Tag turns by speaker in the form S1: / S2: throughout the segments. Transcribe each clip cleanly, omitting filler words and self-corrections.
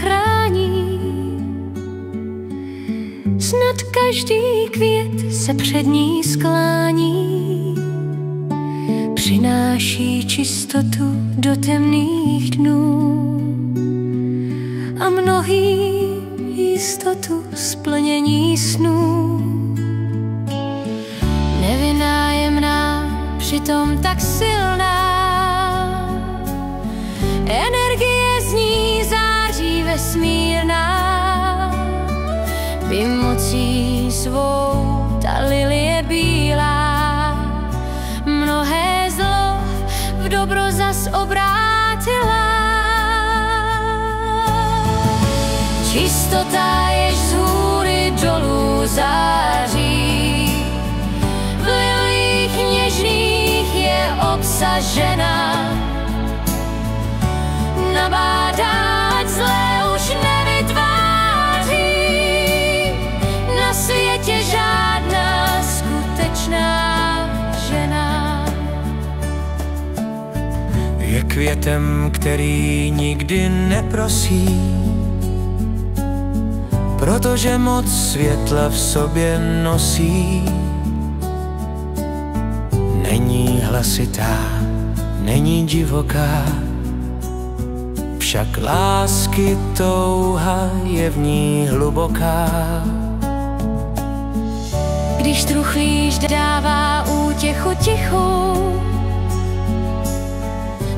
S1: chrání. Snad každý květ se před ní sklání, přináší čistotu do temných dnů a mnohým jistotu splnění snů. Nevinná, jemná, přitom tak silná, energie z ní září vesmírná. By mocí svou ta lilie bílá mnohé zlo v dobro zas obrátila. Čistota, jež z hůry dolů září, v lilích něžných je obsažena. Nabádá, ať zlé už nevytváří na světě žádná skutečná žena.
S2: Je květem, který nikdy neprosí, protože moc světla v sobě nosí. Není hlasitá, není divoká, však lásky touha je v ní hluboká.
S1: Když truchlíš, dává útěchu tichou,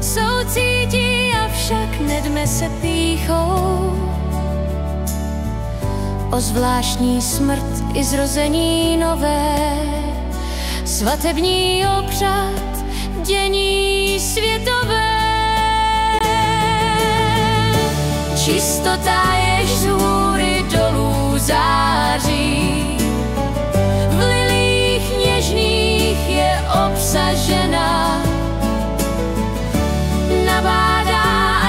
S1: soucítí, avšak nedme se pýchou. O zvláštní smrt i zrození nové, svatební obřad, dění světové. Čistota, jež z hůry dolů září, v lilích něžných je obsažena. Nabádá,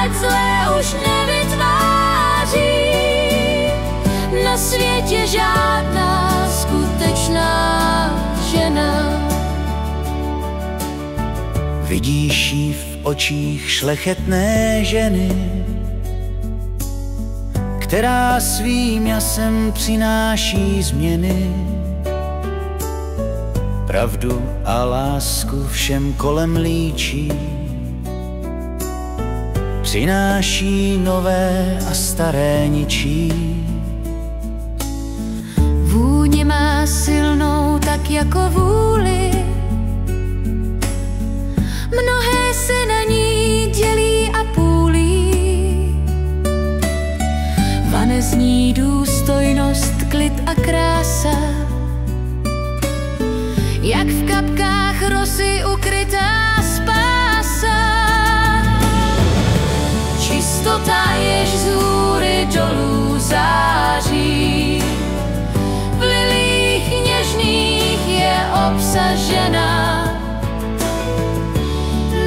S1: ať zlé už nevytváří na světě žádná skutečná žena.
S2: Vidíš jí v očích šlechetné ženy, která svým jasem přináší změny. Pravdu a lásku všem kolem líčí, přináší nové a staré ničí.
S1: Vůně má silnou tak jako vůli, mnohé se na ní dělí a půlí. Vane z ní důstojnost, klid a krása, jak v kapkách rosy ukrytá spása. Čistota, jež z hůry dolů září, v lilích něžných je obsažena.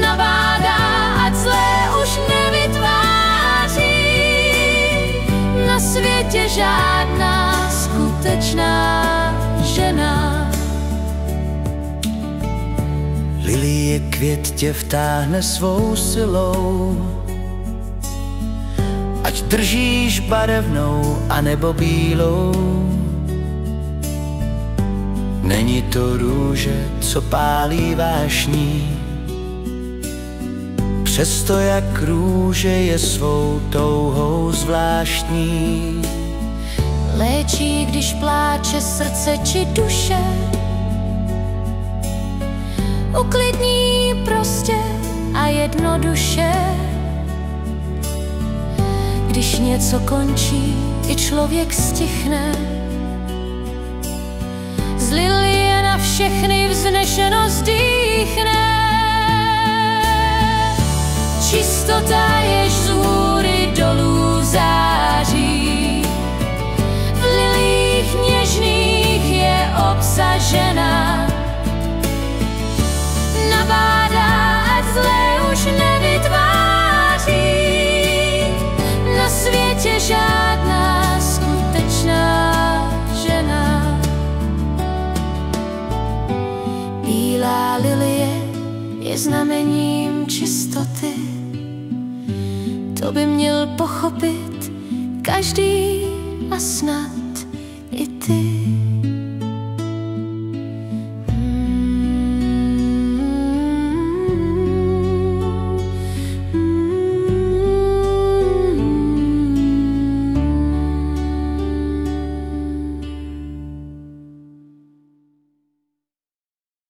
S1: Nabádá, ať zlé už nevytváří na světě žádná skutečná žena.
S2: Lilie květ tě vtáhne svou silou, ať držíš barevnou anebo bílou. Není to růže, co pálí vášní, přesto jak růže je svou touhou zvláštní.
S1: Léčí, když pláče srdce či duše, uklidní prostě a jednoduše. Když něco končí, i člověk stichne, z lilie na všechny vznešenost dýchne. Čistota, jež z hůry dolů září, v lilích něžných je obsažena. Nabádá, ať zlé už nevytváří na světě žádná skutečná žena. Bílá lilie je znamením čistoty, to by měl pochopit každý a snad i ty.